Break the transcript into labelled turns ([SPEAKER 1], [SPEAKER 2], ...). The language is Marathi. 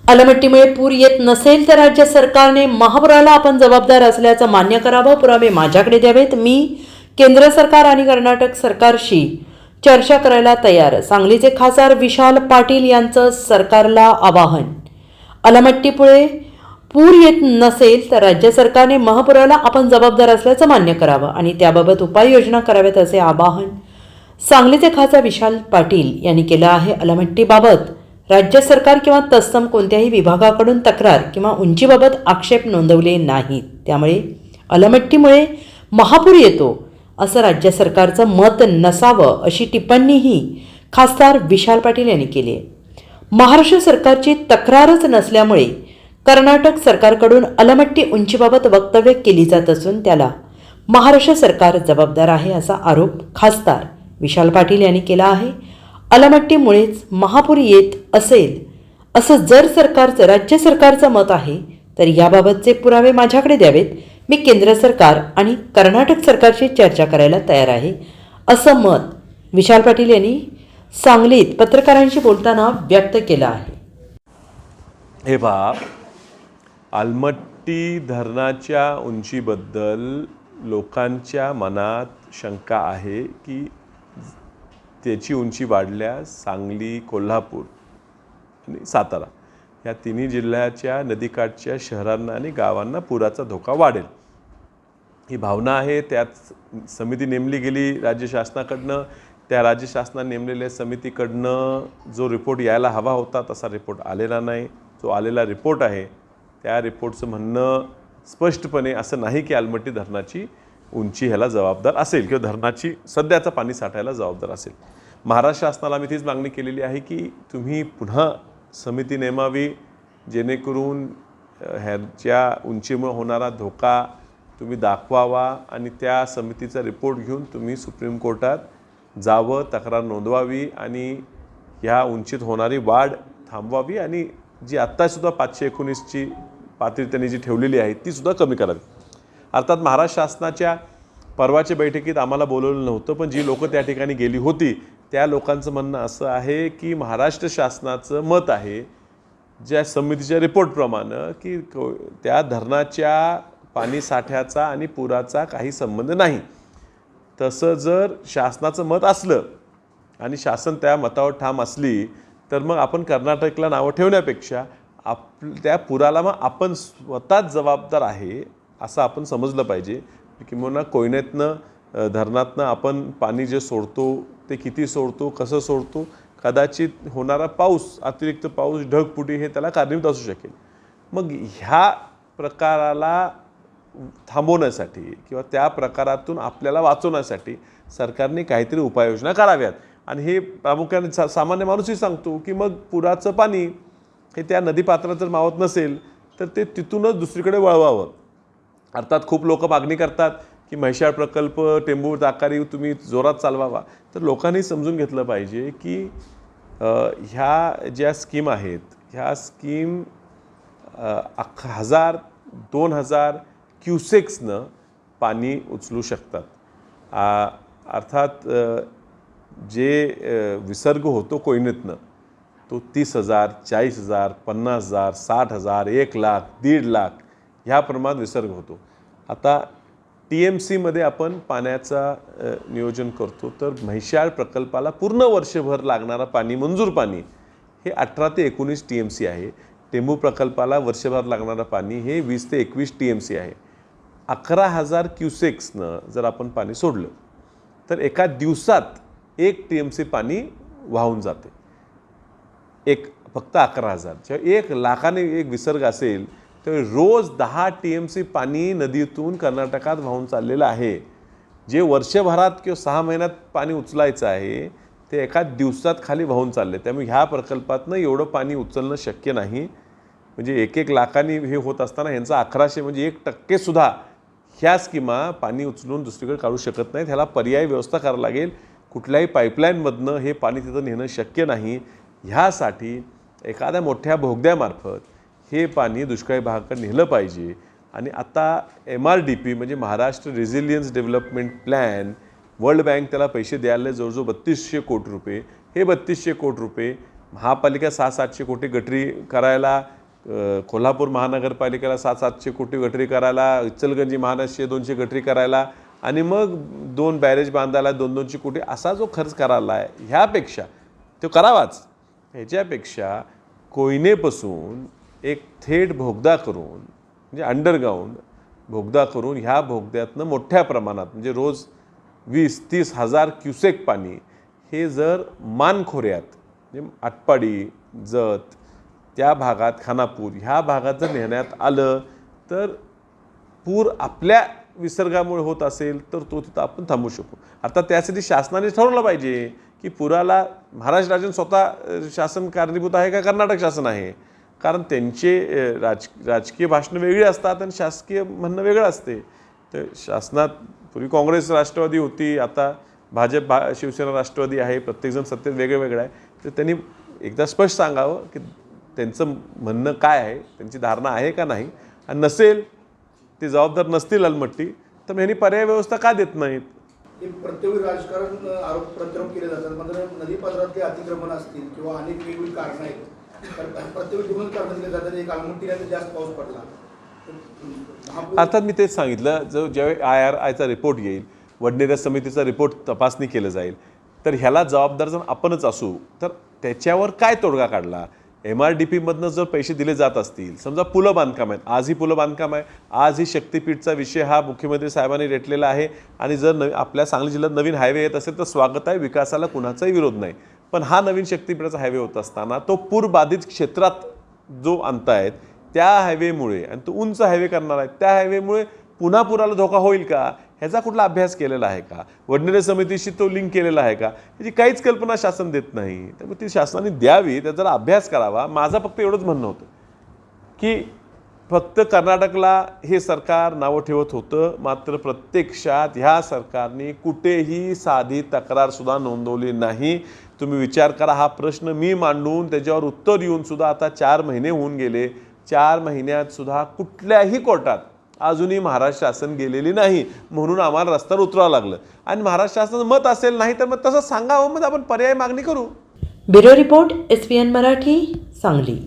[SPEAKER 1] अलमट्टीमुळे पूर येत नसेल तर राज्य सरकारने महापुराला आपण जबाबदार असल्याचं मान्य करावं, पुरावे माझ्याकडे द्यावेत. मी केंद्र सरकार आणि कर्नाटक सरकारशी चर्चा करायला तयार. सांगलीचे खासदार विशाल पाटील यांचं सरकारला आवाहन. अलमट्टीमुळे पूर येत नसेल तर राज्य सरकारने महापुराला आपण जबाबदार असल्याचं मान्य करावं आणि त्याबाबत उपाययोजना कराव्यात असे आवाहन सांगलीचे खासदार विशाल पाटील यांनी केलं आहे. अलमट्टीबाबत राज्य सरकार किंवा तत्सम कोणत्याही विभागाकडून तक्रार किंवा उंचीबाबत आक्षेप नोंदवले नाहीत. त्यामुळे अलमट्टीमुळे महापूर येतो असं राज्य सरकारचं मत नसावं अशी टिप्पणीही खासदार विशाल पाटील यांनी केली आहे. महाराष्ट्र सरकारची तक्रारच नसल्यामुळे कर्नाटक सरकारकडून अलमट्टी उंचीबाबत वक्तव्य केली जात असून त्याला महाराष्ट्र सरकार जबाबदार आहे असा आरोप खासदार विशाल पाटील यांनी केला आहे. अलमट्टीमुळेच महापूर येत असेल असं जर राज्य सरकारचं मत आहे तर याबाबतचे पुरावे माझ्याकडे द्यावेत. मी केंद्र सरकार आणि कर्नाटक सरकारशी चर्चा करायला तयार आहे असं मत विशाल पाटील यांनी सांगलीत पत्रकारांशी बोलताना व्यक्त केलं आहे.
[SPEAKER 2] हे पहा, अलमट्टी धरणाच्या उंचीबद्दल लोकांच्या मनात शंका आहे की त्याची उंची वाढल्यास सांगली, कोल्हापूर आणि सातारा या तिन्ही जिल्ह्याच्या नदीकाठच्या शहरांना आणि गावांना पुराचा धोका वाढेल. ही भावना आहे. त्यात समिती नेमली गेली राज्य शासनाकडनं. त्या राज्य शासनाने नेमलेल्या समितीकडनं जो रिपोर्ट यायला हवा होता तसा रिपोर्ट आलेला नाही. जो आलेला रिपोर्ट आहे त्या रिपोर्टचं म्हणणं स्पष्टपणे असं नाही की अलमट्टी धरणाची उंची ह्याला जबाबदार असेल किंवा धरणाची सध्याचं पाणी साठायला जबाबदार असेल. महाराष्ट्र शासनाला मी तीच मागणी केलेली आहे की तुम्ही पुन्हा समिती नेमावी, जेणेकरून ह्याच्या उंचीमुळे होणारा धोका तुम्ही दाखवावा आणि त्या समितीचा रिपोर्ट घेऊन तुम्ही सुप्रीम कोर्टात जावं, तक्रार नोंदवावी आणि ह्या उंचीत होणारी वाढ थांबवावी आणि जी आत्तासुद्धा 519ची पातळी त्यांनी जी ठेवलेली आहे तीसुद्धा कमी करावी. अर्थात महाराष्ट्र शासनाच्या परवाच्या बैठकीत आम्हाला बोलवलं नव्हतं, पण जी लोकं त्या ठिकाणी गेली होती त्या लोकांचं म्हणणं असं आहे की महाराष्ट्र शासनाचं मत आहे ज्या समितीच्या रिपोर्टप्रमाणे की त्या धरणाच्या पाणी साठ्याचा आणि पुराचा काही संबंध नाही. तसं जर शासनाचं मत असलं आणि शासन त्या मतावर ठाम असली तर मग आपण कर्नाटकला नावं ठेवण्यापेक्षा त्या पुराला मग आपण स्वतःच जबाबदार आहे असं आपण समजलं पाहिजे. किंवा कोयनेतनं धरणातनं आपण पाणी जे सोडतो ते किती सोडतो, कसं सोडतो, कदाचित होणारा पाऊस, अतिरिक्त पाऊस, ढगफुटी हे त्याला कारणीभूत असू शकेल. मग ह्या प्रकाराला थांबवण्यासाठी किंवा त्या प्रकारातून आपल्याला वाचवण्यासाठी सरकारने काहीतरी उपाययोजना कराव्यात. आणि हे प्रामुख्याने सामान्य माणूसही सांगतो की मग पुराचं पाणी हे त्या नदीपात्रात जर मावत नसेल तर ते तिथूनच दुसरीकडे वळवावं. अर्थात खूप लोक मागणी करतात की म्हैसाळ प्रकल्प, टेंभूर ताकारी तुम्ही जोरात चालवावा. तर लोकांनी समजून घेतलं पाहिजे की ह्या ज्या स्कीम आहेत ह्या स्कीम 1000-2000 क्युसेक्सनं पाणी उचलू शकतात. अर्थात जे विसर्ग होतो कोयनेतनं तो 30,000, 40,000, 50,000, 60,000, 1,00,000, 1,50,000 ह्या प्रमाणात विसर्ग होतो. आता TMCमध्ये आपण पाण्याचा नियोजन करतो तर म्हैसाळ प्रकल्पाला पूर्ण वर्षभर लागणारा पाणी, मंजूर पाणी हे 18 ते 19 TMC आहे. टेंभू प्रकल्पाला वर्षभर लागणारं पाणी हे 20 ते 21 TMC आहे. 11,000 क्युसेक्सनं जर आपण पाणी सोडलं तर एका दिवसात 1 TMC पाणी वाहून जाते. फक्त 11,000 जेव्हा 1,00,000ने एक विसर्ग असेल तर रोज 10 TMC पाणी नदीतून कर्नाटकात वाहून चाललेलं आहे. जे वर्षभरात किंवा 6 महिन्यात पाणी उचलायचं आहे ते एका दिवसात खाली वाहून चालले. त्यामुळे ह्या प्रकल्पातनं एवढं पाणी उचलणं शक्य नाही. म्हणजे 1-1 लाखांनी हे होत असताना ह्यांचा 1100 म्हणजे 1%सुद्धा ह्या स्कीमा पाणी उचलून दुसरीकडे काढू शकत नाहीत. ह्याला पर्यायी व्यवस्था करावी लागेल. कुठल्याही पाईपलाईनमधनं हे पाणी तिथं नेणं शक्य नाही. ह्यासाठी एखाद्या मोठ्या बोगद्यामार्फत हे पाणी दुष्काळी भागाकडे नेलं पाहिजे. आणि आता MRDP म्हणजे Maharashtra resilience development plan, world bank त्याला पैसे द्यायला जवळजवळ 3200 कोटी रुपये. हे 3200 कोटी रुपये महापालिका 600-700 कोटी गटरी करायला, कोल्हापूर महानगरपालिकेला 700-700 कोटी गटरी करायला, इचलकरंजी महानगरची 200 गटरी करायला आणि मग 2 बॅरेज बांधायला 200 कोटी असा जो खर्च करायला आहे, ह्यापेक्षा तो करावाच. ह्याच्यापेक्षा कोयनेपासून एक थेट बोगदा करून, म्हणजे अंडरग्राऊंड बोगदा करून, ह्या बोगद्यातनं मोठ्या प्रमाणात म्हणजे रोज 20-30 हजार क्युसेक पाणी हे जर मानखोऱ्यात म्हणजे आटपाडी, जत, त्या भागात, खानापूर ह्या भागात जर नेण्यात आलं तर पूर आपल्या विसर्गामुळे होत असेल तर तो तिथं आपण थांबवू शकू. आता त्यासाठी शासनाने ठरवलं पाहिजे की पुराला महाराष्ट्र राज्य स्वतः शासन कारणीभूत आहे का कर्नाटक शासन आहे. कारण त्यांचे राजकीय भाषणं वेगळी असतात आणि शासकीय म्हणणं वेगळं असते. तर शासनात पूर्वी काँग्रेस राष्ट्रवादी होती, आता भाजप शिवसेना राष्ट्रवादी आहे, प्रत्येकजण सत्तेत वेगळं वेगळं आहे. तर त्यांनी एकदा स्पष्ट सांगावं की त्यांचं म्हणणं काय आहे, त्यांची धारणा आहे का नाही, आणि नसेल ते जबाबदार नसतील अलमट्टी तर ह्यांनी पर्याय व्यवस्था का देत नाहीत.
[SPEAKER 3] प्रत्येक राजकारण आरोप प्रत्यारोप केले जातात. मात्र नदीपात्रातले अतिक्रमण असतील किंवा अनेक वेगवेगळी कारणं आहेत, तर प्रत्येक ठिकाणी कारणं दिली जातात. एक अलमट्टीला जास्त पाऊस पडला.
[SPEAKER 2] अर्थात मी तेच सांगितलं, ज्यावेळी IRIचा रिपोर्ट येईल, वडनेरा समितीचा रिपोर्ट तपासणी केलं जाईल, तर ह्याला जबाबदार जर आपणच असू तर त्याच्यावर काय तोडगा काढला. MRDPमधनं जर पैसे दिले जात असतील, समजा पुलं बांधकाम आहेत, आज ही पुलं बांधकाम आहे, आज ही शक्तीपीठचा विषय हा मुख्यमंत्री साहेबांनी रेटलेला आहे आणि जर आपल्या सांगली जिल्ह्यात नवीन हायवे येत असेल तर स्वागत आहे, विकासाला कुणाचाही विरोध नाही. पण हा नवीन शक्तीपीठाचा हायवे होत असताना तो पूरबाधित क्षेत्रात जो आणतायत त्या हायवेमुळे, आणि तो उंच हायवे करणार आहे, त्या हायवेमुळे पुन्हा पुराला धोका होईल का ह्याचा कुठला अभ्यास केलेला आहे का, वडनेरे समितीशी तो लिंक केलेला आहे का, याची काहीच कल्पना शासन देत नाही. त्यामुळे ती शासनाने द्यावी, त्याचा जरा अभ्यास करावा. माझं फक्त एवढंच म्हणणं होतं की फक्त कर्नाटकला हे सरकार नावं ठेवत होतं, मात्र प्रत्यक्षात ह्या सरकारने कुठेही साधी तक्रारसुद्धा नोंदवली नाही. तुम्ही विचार करा, हा प्रश्न मी मांडून त्याच्यावर उत्तर येऊन सुद्धा आता 4 महिने होऊन गेले. 4 महिन्यात सुद्धा कुठल्याही कोर्टात अजूनही महाराष्ट्र शासन गेलेली नाही, म्हणून आम्हाला रस्त्यावर उतरावं लागलं. आणि महाराष्ट्र शासनाचं मत असेल नाही तर मग तसं सांगावं, मग आपण पर्याय मागणी करू.
[SPEAKER 1] Bureau report, SPN Marathi, Sangli.